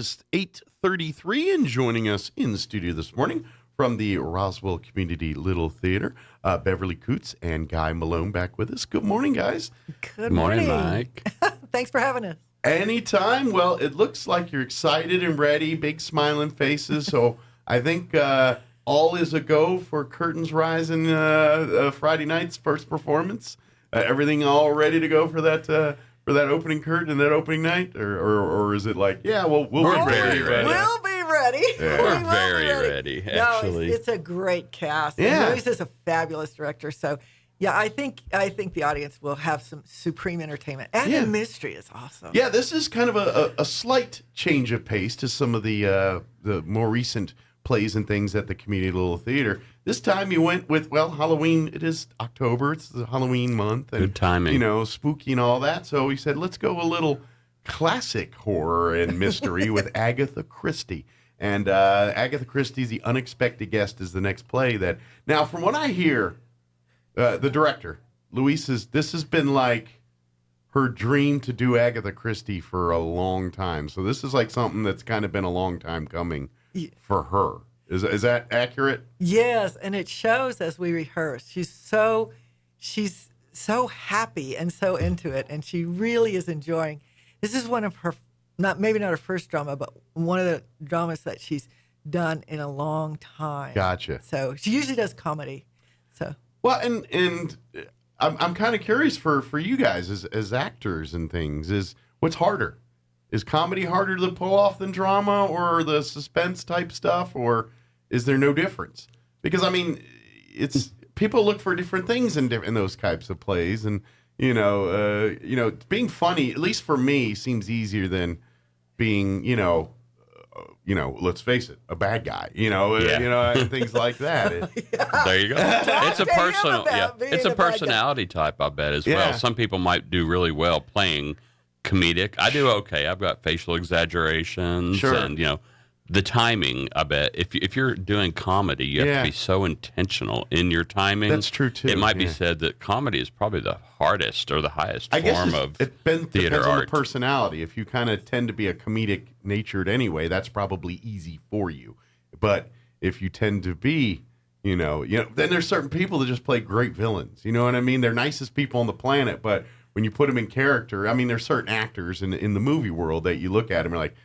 is 8:33, and joining us in the studio this morning from the Roswell Community Little Theater, Beverly Coots and Guy Malone back with us. Good morning, guys. Good morning, Mike. Thanks for having us. Anytime. Well, it looks like you're excited and ready, big smiling faces. So I think all is a go for Curtains Rising Friday night's first performance. Everything all ready to go for that opening curtain and that opening night, or is it like, yeah, we'll be very ready. We'll be ready. Yeah. We're very ready, actually. No, it's a great cast. Yeah. And Louise is a fabulous director. So, yeah, I think the audience will have some supreme entertainment. And the mystery is awesome. Yeah, this is kind of a slight change of pace to some of the more recent plays and things at the Community Little Theater. This time you went with, well, Halloween. It is October. It's the Halloween month. And, good timing. You know, spooky and all that. So we said, let's go a little classic horror and mystery with Agatha Christie. And Agatha Christie's The Unexpected Guest is the next play that, now from what I hear, the director, Louise, this has been like her dream to do Agatha Christie for a long time. So this is like something that's kind of been a long time coming for her. Is that accurate? Yes, and it shows as we rehearse. She's so happy and so into it, and she really is enjoying. This is one of her, maybe not her first drama, but one of the dramas that she's done in a long time. Gotcha. So she usually does comedy. So well, and I'm kind of curious for you guys as actors and things, is what's harder? Is comedy harder to pull off than drama or the suspense type stuff, or is there no difference? Because I mean, it's people look for different things in those types of plays, and you know, being funny, at least for me, seems easier than being, let's face it, a bad guy, and things like that. There you go. It's a personal, it's a personality type, I bet, as well. Some people might do really well playing comedic. I do okay. I've got facial exaggerations, and the timing. I bet if you're doing comedy, you have to be so intentional in your timing. That's true too. It might be said that comedy is probably the hardest or the highest form of theater depends art. On the personality. If you kind of tend to be a comedic natured anyway, that's probably easy for you. But if you tend to be, then there's certain people that just play great villains. You know what I mean? They're nicest people on the planet, but when you put them in character, I mean, there's certain actors in the movie world that you look at them and you're like,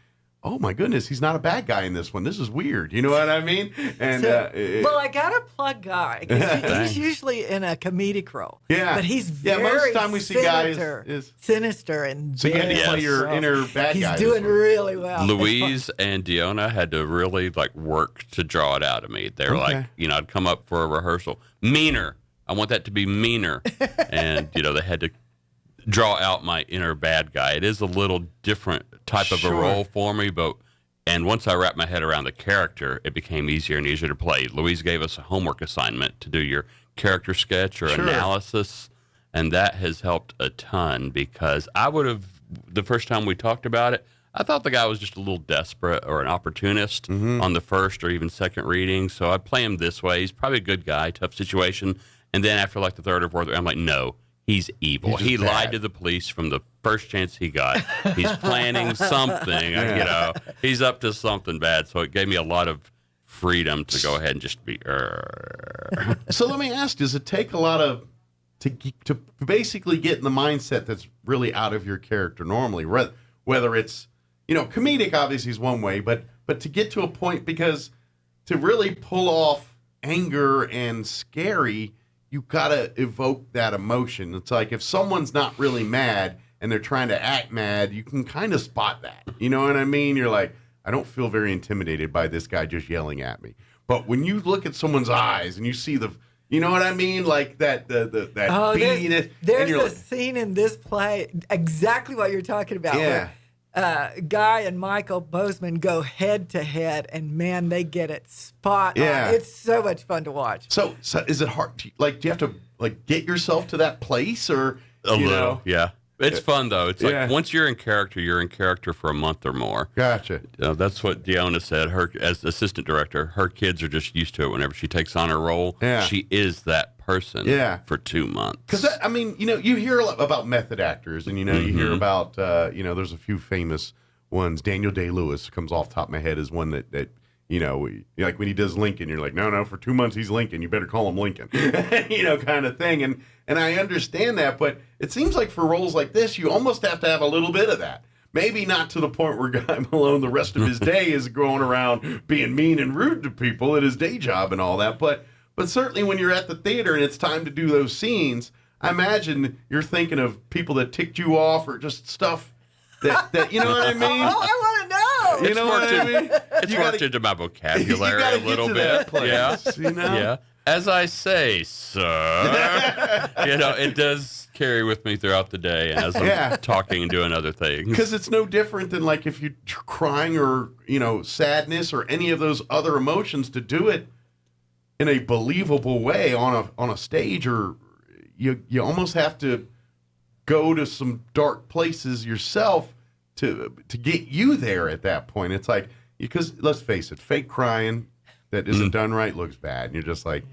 oh my goodness, he's not a bad guy in this one. This is weird. You know what I mean? And well, I gotta plug Guy because he's usually in a comedic role. Yeah, but he's very most of the time we see Guy is sinister and so you had to play your inner bad guy. He's doing really well. Louise and Deanna had to really work to draw it out of me. They're I'd come up for a rehearsal, meaner. I want that to be meaner, and they had to draw out my inner bad guy. It is a little different type of a role for me, and once I wrapped my head around the character, it became easier and easier to play. Louise gave us a homework assignment to do your character sketch or analysis, and that has helped a ton because I would have, the first time we talked about it, I thought the guy was just a little desperate or an opportunist on the first or even second reading, so I'd play him this way. He's probably a good guy, tough situation, and then after the third or fourth, I'm like, no, he's evil. He lied to the police from the first chance he got. He's planning something, he's up to something bad. So it gave me a lot of freedom to go ahead and just be. So let me ask, does it take a lot of, to basically get in the mindset that's really out of your character normally, whether it's, comedic obviously is one way, but to get to a point, because to really pull off anger and scary, you gotta evoke that emotion. It's like if someone's not really mad and they're trying to act mad, you can kind of spot that. You know what I mean? You're like, I don't feel very intimidated by this guy just yelling at me. But when you look at someone's eyes and you see you know what I mean? Like that beadiness. There's a scene in this play, exactly what you're talking about. Yeah. Guy and Michael Bozeman go head to head, and man, they get it spot on. It's so much fun to watch. So is it hard? Do you have to get yourself to that place, or a little? Yeah, it's fun though. It's once you're in character for a month or more. Gotcha. That's what Deanna said. Her as assistant director, her kids are just used to it. Whenever she takes on her role, she is that person for 2 months. Because you hear a lot about method actors, and you hear about there's a few famous ones. Daniel Day-Lewis comes off the top of my head as one that like when he does Lincoln, you're like, no, for 2 months he's Lincoln. You better call him Lincoln, kind of thing. And I understand that, but it seems like for roles like this, you almost have to have a little bit of that. Maybe not to the point where Guy Malone the rest of his day is going around being mean and rude to people at his day job and all that. But certainly when you're at the theater and it's time to do those scenes, I imagine you're thinking of people that ticked you off or just stuff that you know what I mean? Oh, I want to know. You know what I mean? It's worked into my vocabulary a little bit. That place, yeah. Yeah. As I say, sir. It does carry with me throughout the day and as I'm talking and doing other things. Because it's no different than like if you're crying or, sadness or any of those other emotions, to do it in a believable way on a stage, or you almost have to go to some dark places yourself to get you there at that point. It's like, because let's face it, fake crying that isn't done right looks bad. And you're just like,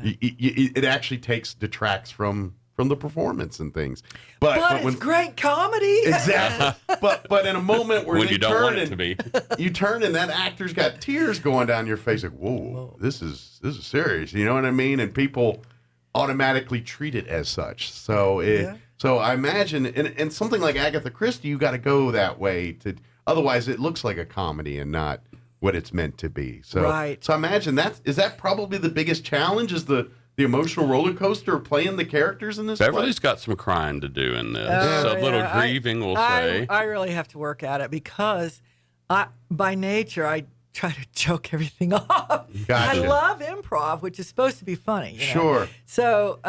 it actually detracts from the performance and things. But it's great comedy. Exactly. but in a moment where when you don't want it to be, you turn and that actor's got tears going down your face, like, whoa, this is serious. You know what I mean? And people automatically treat it as such. So so I imagine, and something like Agatha Christie, you got to go that way otherwise it looks like a comedy and not what it's meant to be. So, right. So I imagine is that probably the biggest challenge, is the emotional roller coaster of playing the characters in this Beverly's got some crying to do in this. A little grieving, we'll say. I really have to work at it because by nature, I try to joke everything off. Gotcha. I love improv, which is supposed to be funny. Sure. So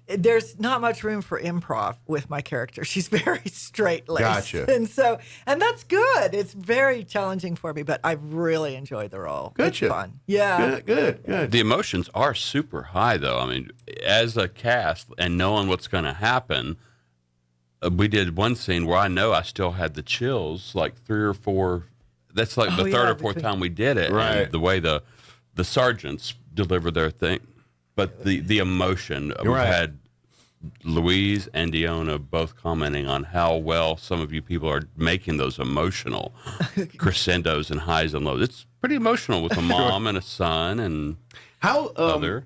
there's not much room for improv with my character. She's very straight-laced. Gotcha. And that's good. It's very challenging for me, but I really enjoyed the role. Gotcha. It's fun. Yeah. Good. The emotions are super high, though. I mean, as a cast and knowing what's going to happen, we did one scene where I know I still had the chills, like 3 or 4. That's like the third or fourth time we did it. Right. And the way the sergeants deliver their thing. But the emotion, we've had Louise and Deanna both commenting on how well some of you people are making those emotional crescendos and highs and lows. It's pretty emotional with a mom and a son and other.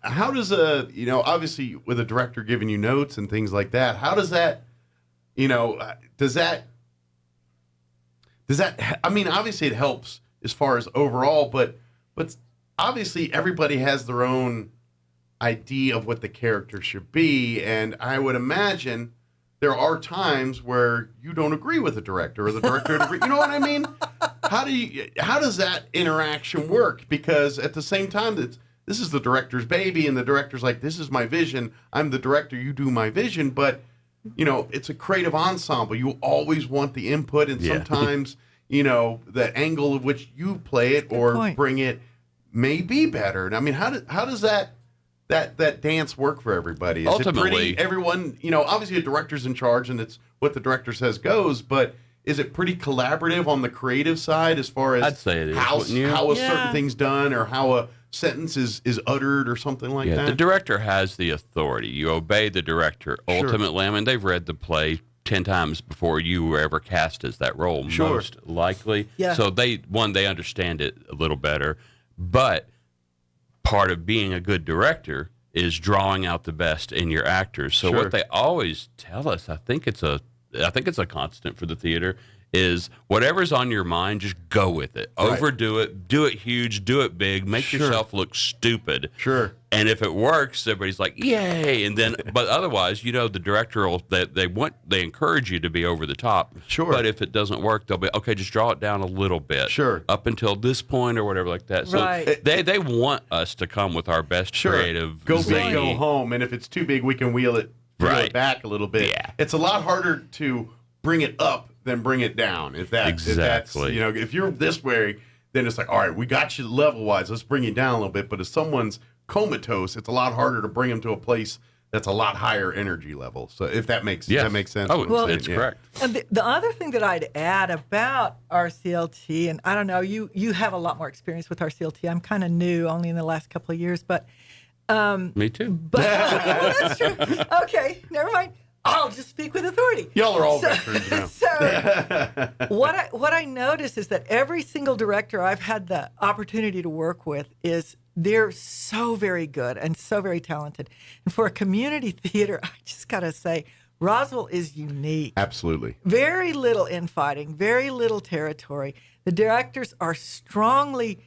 How does obviously with a director giving you notes and things like that, how does that, does that, I mean, obviously it helps as far as overall, but obviously everybody has their own idea of what the character should be, and I would imagine there are times where you don't agree with the director or the director agree. You know what I mean? How does that interaction work? Because at the same time, this is the director's baby, and the director's like, this is my vision. I'm the director. You do my vision. But it's a creative ensemble. You always want the input, and sometimes the angle of which you play it or bring it may be better. And I mean, how does that dance work for everybody? Is Ultimately, it pretty, everyone, obviously a director's in charge and it's what the director says goes, but is it pretty collaborative on the creative side as far as I'd say it is, how a Yeah. certain thing's done or how a sentence is uttered or something like that? The director has the authority. You obey the director. Sure. Ultimately, I mean, they've read the play 10 times before you were ever cast as that role, Sure. most likely. Yeah. So they understand it a little better. But part of being a good director is drawing out the best in your actors. So Sure. what they always tell us, I think it's a constant for the theater, is whatever's on your mind, just go with it. Right. Overdo it, do it huge, do it big, make Sure. yourself look stupid. Sure. And if it works, everybody's like, yay. And then, but otherwise, the director will, they encourage you to be over the top. Sure. But if it doesn't work, they'll be, okay, just draw it down a little bit. Sure. Up until this point or whatever like that. So Right. they want us to come with our best creative, go zany. big, go home, and if it's too big, we can wheel it Right. back a little bit. Yeah. It's a lot harder to bring it up than bring it down. If that's if you're this way, then it's like, all right, we got you level wise. Let's bring you down a little bit. But if someone's comatose, it's a lot harder to bring them to a place that's a lot higher energy level. So if that makes Yes. that makes sense. Oh, what I'm well, saying, it's yeah. correct. And the other thing that I'd add about RCLT, and I don't know, you have a lot more experience with RCLT. I'm kind of new, only in the last couple of years, but Me too. that's true. Okay, never mind. I'll just speak with authority. Y'all are all veterans now. So what I notice is that every single director I've had the opportunity to work with they're so very good and so very talented. And for a community theater, I just got to say, Roswell is unique. Absolutely. Very little infighting, very little territory. The directors are strongly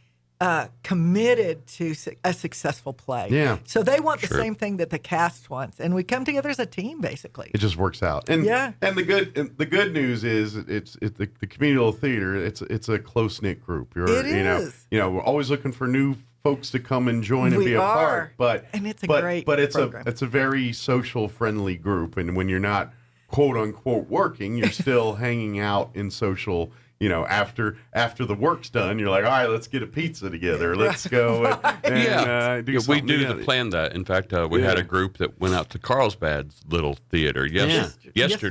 committed to a successful play. Yeah. So they want the same thing that the cast wants, and we come together as a team, basically. It just works out. And and the good news is it's the communal theater. It's a close knit group. It is. We're always looking for new folks to come and join and be a part. And it's a great program. It's a very social friendly group. And when you're not quote unquote working, you're still hanging out in social. After the work's done, you're like, all right, let's get a pizza together. Let's go and do something we do together. Plan that. In fact, we had a group that went out to Carlsbad's little theater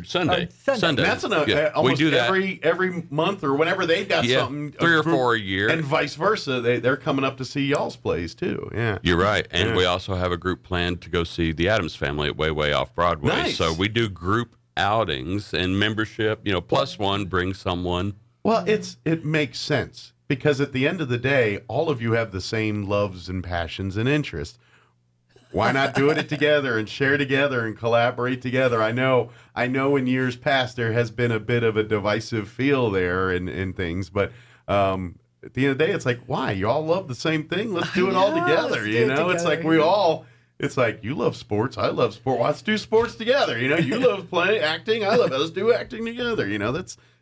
Sunday. And that's almost we do that every month or whenever they've got something. 3 or 4 a year. And vice versa. They're coming up to see y'all's plays too. Yeah. You're right. And we also have a group planned to go see the Addams Family at Way Off Broadway. Nice. So we do group outings and membership, plus one, bring someone. Well, it makes sense because at the end of the day, all of you have the same loves and passions and interests. Why not do it together and share together and collaborate together? I know in years past there has been a bit of a divisive feel there and things, but at the end of the day, it's like, why? You all love the same thing. Let's do it all together. It's like it's like you love sports. I love sport. Let's do sports together. You love playing acting. I love it. Let's do acting together.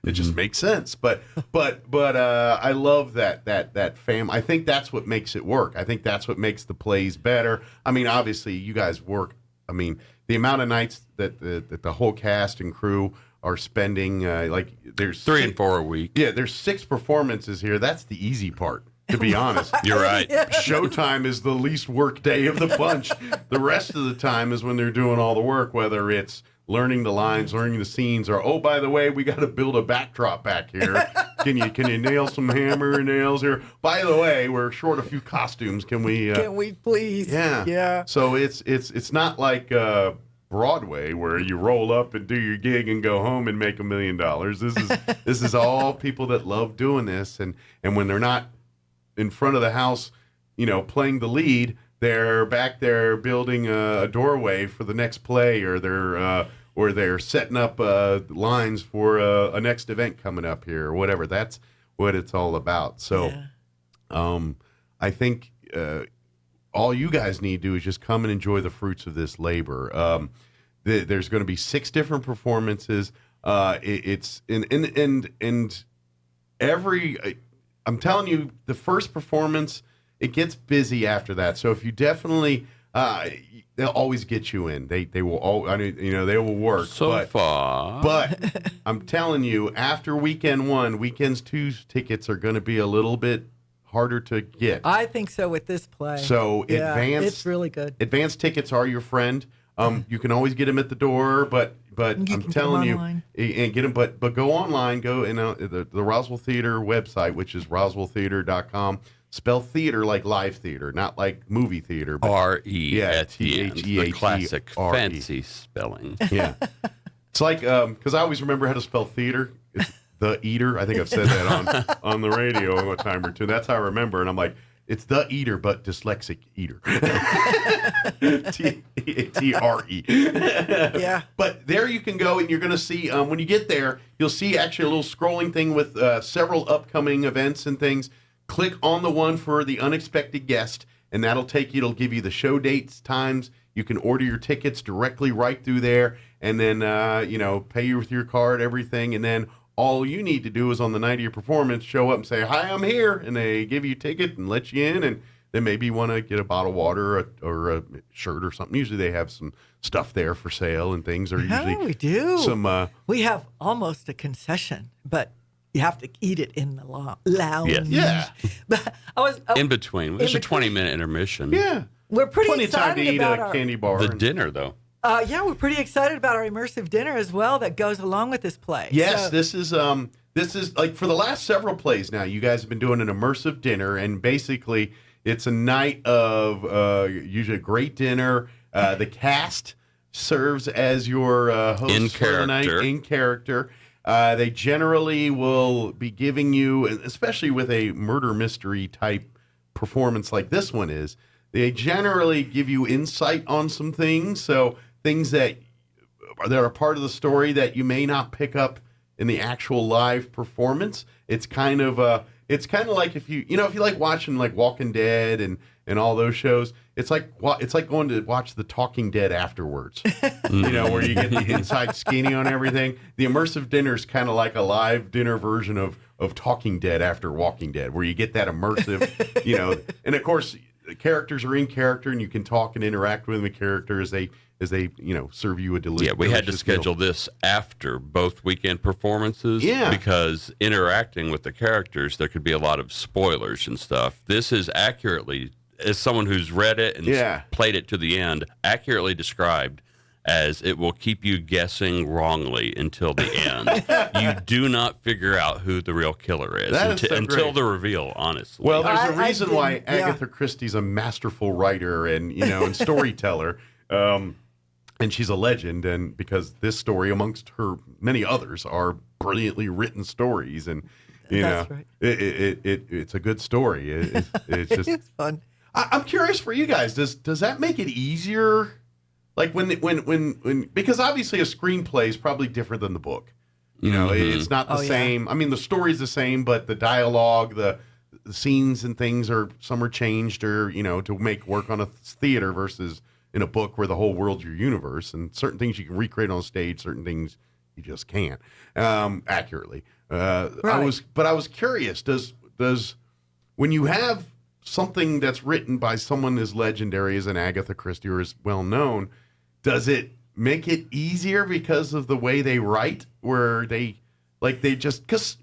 It just makes sense. But I love that fam. I think that's what makes it work. I think that's what makes the plays better. I mean, obviously you guys work. I mean, the amount of nights that the whole cast and crew are spending, there's 3 and 4 a week. Yeah, there's 6 performances here. That's the easy part. To be honest, you're right. Showtime is the least work day of the bunch. The rest of the time is when they're doing all the work, whether it's learning the lines, learning the scenes, or oh, by the way, we got to build a backdrop back here. Can you nail some hammer nails here? By the way, we're short a few costumes. Can we please? Yeah. So it's not like Broadway where you roll up and do your gig and go home and make $1 million. This is all people that love doing this, and when they're not in front of the house, playing the lead, they're back there building a doorway for the next play, or they're setting up lines for a next event coming up here, or whatever. That's what it's all about. So, I think all you guys need to do is just come and enjoy the fruits of this labor. There's going to be 6 different performances. It's every. I'm telling you, the first performance, it gets busy after that. So if you definitely, they'll always get you in. They will all, they will work. But I'm telling you, after weekend 1, weekends 2 tickets are going to be a little bit harder to get. I think so with this play. So it's really good. Advanced tickets are your friend. You can always get them at the door, but I'm telling you, and get them. But go online, go in the Roswell Theater website, which is roswelltheater.com. Spell theater like live theater, not like movie theater. R-E at the end, Theatre. the classic fancy spelling. Yeah, it's like because I always remember how to spell theater. It's the eater. I think I've said that on the radio a time or two. That's how I remember, and I'm like, it's the eater, but dyslexic eater. T-R-E. Yeah. But there you can go, and you're going to see, when you get there, you'll see actually a little scrolling thing with several upcoming events and things. Click on the one for the unexpected guest, and that'll it'll give you the show dates, times. You can order your tickets directly right through there, and then, pay with your card, everything, and then all you need to do is on the night of your performance, show up and say, hi, I'm here. And they give you a ticket and let you in. And then maybe you want to get a bottle of water or a shirt or something. Usually they have some stuff there for sale and things. Or usually we do. We have almost a concession, but you have to eat it in the lounge. Yes. Yeah. But in between. There's a 20-minute intermission. Yeah. We're pretty Plenty of time excited to eat about a candy bar. The dinner, though. We're pretty excited about our immersive dinner as well that goes along with this play. Yes, this is like for the last several plays now, you guys have been doing an immersive dinner, and basically it's a night of usually a great dinner. The cast serves as your host for the night in character. They generally will be giving you, especially with a murder mystery type performance like this one is, they generally give you insight on some things. So things that are part of the story that you may not pick up in the actual live performance. It's kind of like if you like watching like Walking Dead and all those shows. It's like going to watch The Talking Dead afterwards, where you get the inside skinny on everything. The Immersive Dinner is kind of like a live dinner version of Talking Dead after Walking Dead, where you get that immersive, and of course the characters are in character and you can talk and interact with the character as they serve you a delicious. Yeah, we had to schedule this after both weekend performances. Yeah, because interacting with the characters, there could be a lot of spoilers and stuff. This is accurately, as someone who's read it and played it to the end, accurately described as it will keep you guessing wrongly until the end. You do not figure out who the real killer is until the reveal, honestly. Well, there's a reason why Agatha Christie's a masterful writer and and storyteller. And she's a legend, and because this story, amongst her many others, are brilliantly written stories, and it's a good story. It's just it's fun. I'm curious for you guys. Does that make it easier? Like when because obviously a screenplay is probably different than the book. It's not the same. I mean, the story's the same, but the dialogue, the scenes and things some are changed, or to make work on a theater versus in a book where the whole world's your universe, and certain things you can recreate on stage, certain things you just can't accurately. Right. I was curious. Does when you have something that's written by someone as legendary as an Agatha Christie or as well known, does it make it easier because of the way they write, where because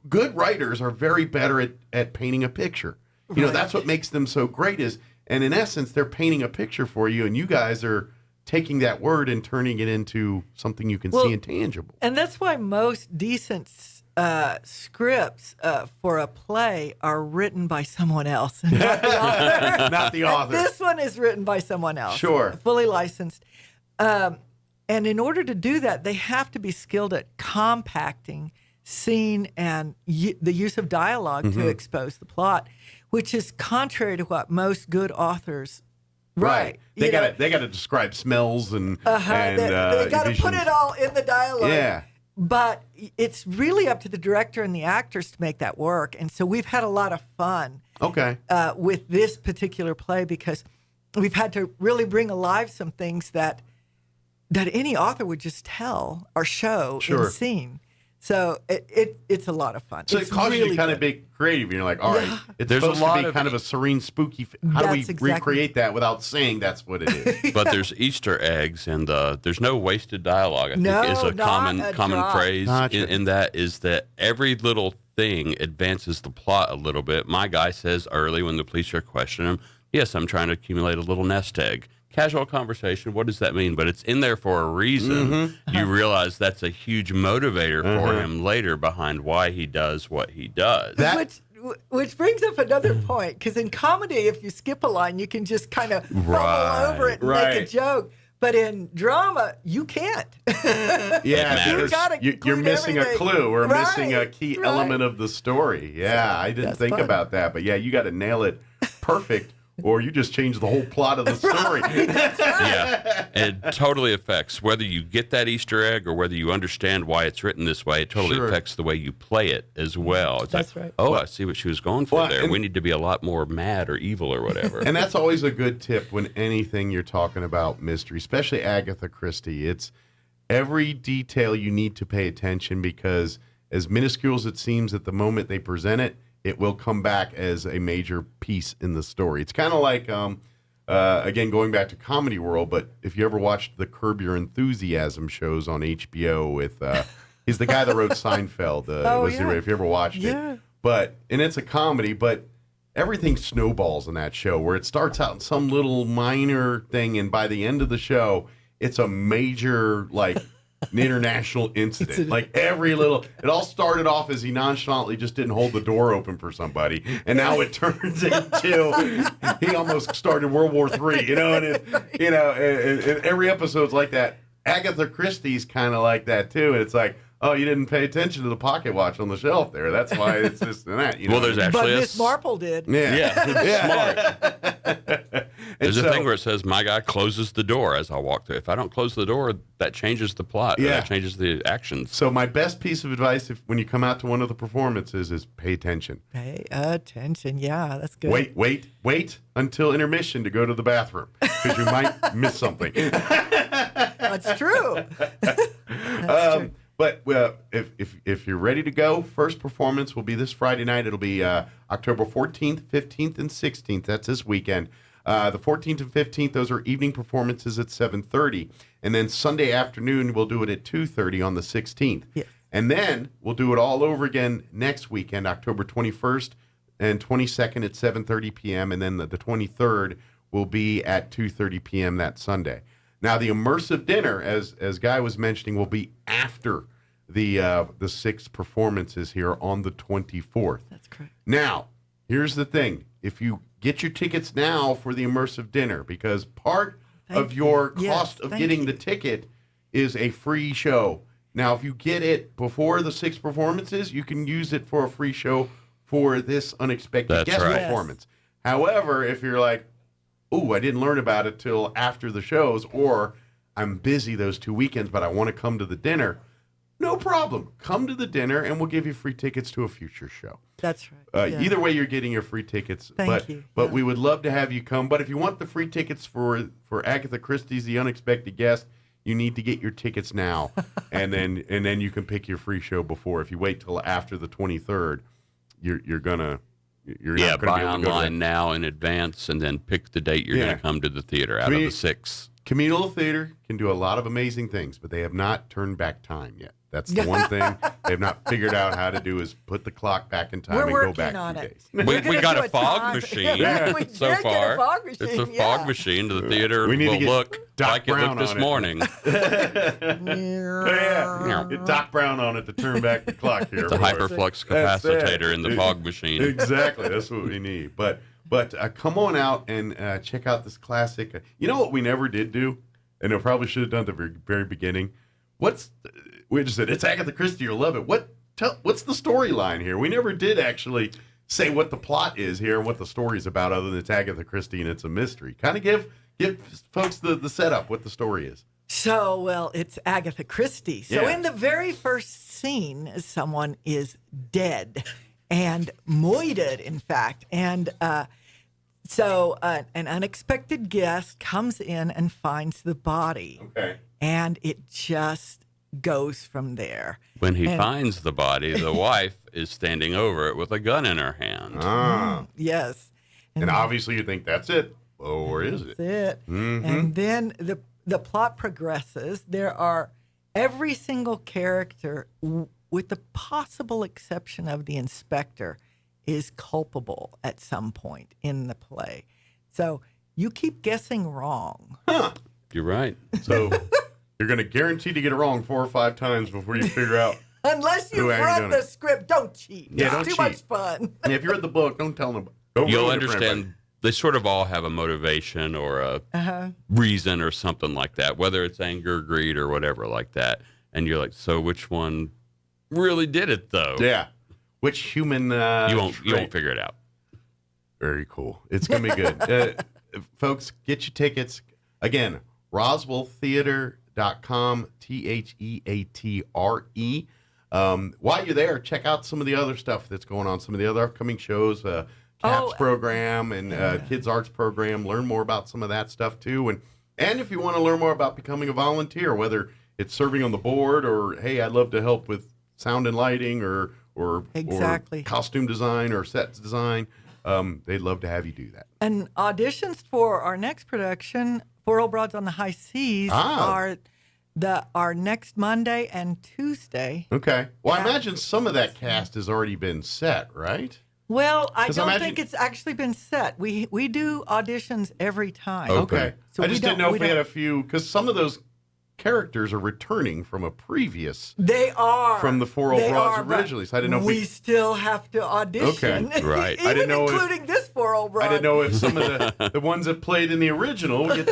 good writers are very better at painting a picture. That's what makes them so great and in essence, they're painting a picture for you, and you guys are taking that word and turning it into something you can see and tangible. And that's why most decent scripts for a play are written by someone else, not the author. Not the author. This one is written by someone else. Sure. Fully licensed. And in order to do that, they have to be skilled at compacting scene and the use of dialogue to expose the plot, which is contrary to what most good authors write. They got to describe smells and they got to put it all in the dialogue. Yeah. But it's really up to the director and the actors to make that work. And so we've had a lot of fun with this particular play, because we've had to really bring alive some things that any author would just tell or show in scene. So it's a lot of fun. So it causes you kind of be creative. You're like, all right, it's supposed to be kind of a serene, spooky. How do we recreate that without saying that's what it is? But there's Easter eggs, and there's no wasted dialogue. I think is a common phrase in that is that every little thing advances the plot a little bit. My guy says early when the police are questioning him, yes, I'm trying to accumulate a little nest egg. Casual conversation, what does that mean? But it's in there for a reason. You realize that's a huge motivator for him later behind why he does what he does. Which brings up another point, because in comedy, if you skip a line, you can just kind of fumble over it and make a joke. But in drama, you can't. You're missing a clue or missing a key element of the story. Yeah, I didn't think about that. But you got to nail it perfect, or you just change the whole plot of the story. Yeah, it totally affects whether you get that Easter egg or whether you understand why it's written this way. It totally affects the way you play it as well. It's that's right. Oh, I see what she was going for there. We need to be a lot more mad or evil or whatever. And that's always a good tip when anything you're talking about mystery, especially Agatha Christie. It's every detail you need to pay attention, because as minuscule as it seems at the moment they present it, it will come back as a major piece in the story. It's kind of like, again, going back to comedy world, but if you ever watched the Curb Your Enthusiasm shows on HBO with, he's the guy that wrote Seinfeld. If you ever watched it. And it's a comedy, but everything snowballs in that show, where it starts out in some little minor thing, and by the end of the show, it's a major, an international incident. Like every little, it all started off as he nonchalantly just didn't hold the door open for somebody, and now it turns into he almost started World War III. And every episode's like that. Agatha Christie's kind of like that too, and it's like, oh, you didn't pay attention to the pocket watch on the shelf there. That's why it's this and that. Well, there's actually but Miss Marple did. Yeah. Smart. There's a thing where it says, my guy closes the door as I walk through. If I don't close the door, that changes the plot. Yeah. That changes the actions. So my best piece of advice when you come out to one of the performances is pay attention. Pay attention. Yeah, that's good. Wait until intermission to go to the bathroom because you might miss something. That's true. That's true. But if you're ready to go, first performance will be this Friday night. It'll be October 14th, 15th, and 16th. That's this weekend. The 14th and 15th, those are evening performances at 7:30. And then Sunday afternoon, we'll do it at 2:30 on the 16th. Yeah. And then we'll do it all over again next weekend, October 21st and 22nd at 7:30 p.m. And then the 23rd will be at 2:30 p.m. that Sunday. Now, the immersive dinner, as Guy was mentioning, will be after the 6 performances here on the 24th. That's correct. Now, here's the thing. If you get your tickets now for the immersive dinner, because part of your cost of getting the ticket is a free show. Now, if you get it before the 6 performances, you can use it for a free show for this unexpected guest performance. Yes. However, if you're like, ooh, I didn't learn about it till after the shows, or I'm busy those 2 weekends, but I want to come to the dinner, no problem. Come to the dinner, and we'll give you free tickets to a future show. That's right. Either way, you're getting your free tickets. Thank you. But we would love to have you come. But if you want the free tickets for Agatha Christie's The Unexpected Guest, you need to get your tickets now, and then you can pick your free show before. If you wait till after the 23rd, you're not gonna buy be able to online now in advance, and then pick the date you're going to come to the theater out of the 6. Communal theater can do a lot of amazing things, but they have not turned back time yet. That's the one thing they've not figured out how to do is put the clock back in time and go back 2 days. We got a fog machine so far. It's a fog machine to the theater. We need to get look Doc like Brown it looked this morning. Get Doc Brown on it to turn back the clock here. It's a hyperflux capacitator in the fog machine. Exactly. That's what we need. But come on out and check out this classic. You know what we never did do, and I probably should have done at the very beginning? We just said, it's Agatha Christie, you'll love it. What's the storyline here? We never did actually say what the plot is here and what the story's about, other than it's Agatha Christie and it's a mystery. Kind of give folks the setup, what the story is. So, well, it's Agatha Christie. So in the very first scene, someone is dead and moited, in fact. And so an unexpected guest comes in and finds the body. Okay. And it just goes from there. When he finds the body, the wife is standing over it with a gun in her hand. Yes. And obviously you think that's it. Or is it? That's it. Mm-hmm. And then the plot progresses. There are every single character, with the possible exception of the inspector, is culpable at some point in the play. So you keep guessing wrong. Huh. You're right. So you're going to guarantee to get it wrong 4 or 5 times before you figure out. Unless you read the script, don't cheat. Yeah, don't too cheat. Much fun. And if you read the book, don't tell them. You'll understand. They sort of all have a motivation or a reason or something like that, whether it's anger, greed, or whatever like that. And you're like, so which one really did it, though? Yeah. Which human? You won't figure it out. Very cool. It's going to be good. Folks, get your tickets. Again, RoswellTheater.com, TheATRE. While you're there, check out some of the other stuff that's going on, some of the other upcoming shows, CAPS program and Kids Arts program. Learn more about some of that stuff, too. And if you want to learn more about becoming a volunteer, whether it's serving on the board or, hey, I'd love to help with sound and lighting or costume design or set design, they'd love to have you do that. And auditions for our next production, Four Old Broads on the High Seas, are next Monday and Tuesday. Okay. Well, I imagine some of that cast has already been set, right? Well, I don't think it's actually been set. We do auditions every time. Okay. So I just didn't know if we had a few, because some of those characters are returning from a previous They are from the Four Old They Broads are, but originally. So I didn't know if we still have to audition. Okay, right. Even I didn't know if- including this Four Old Broad. I didn't know if some of the ones that played in the original get,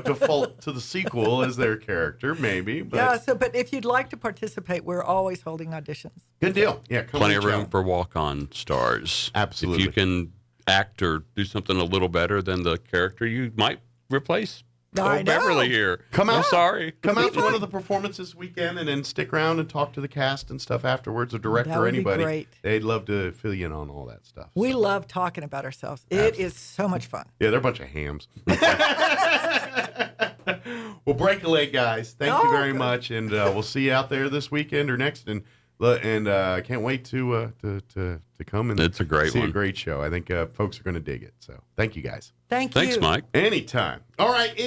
default to the sequel as their character, maybe. But Yeah. But if you'd like to participate, we're always holding auditions. good deal. Yeah, come Plenty of reach room out. for walk-on stars. Absolutely. If you can act or do something a little better than the character, you might replace I know. Beverly here. Come I'm out. sorry. Come out to one of the performances weekend and then stick around and talk to the cast and stuff afterwards, or director That or would be anybody. great. They'd love to fill you in on all that stuff. We So, love talking about ourselves. It is so much fun. yeah, they're a bunch of hams. Well, break a leg, guys. Thank you very good. much, and we'll see you out there this weekend or next. And I can't wait to come and It's a great see a one. great show. I think folks are going to dig it. So thank you, guys. Thank you. Thanks, Mike. Anytime. All right.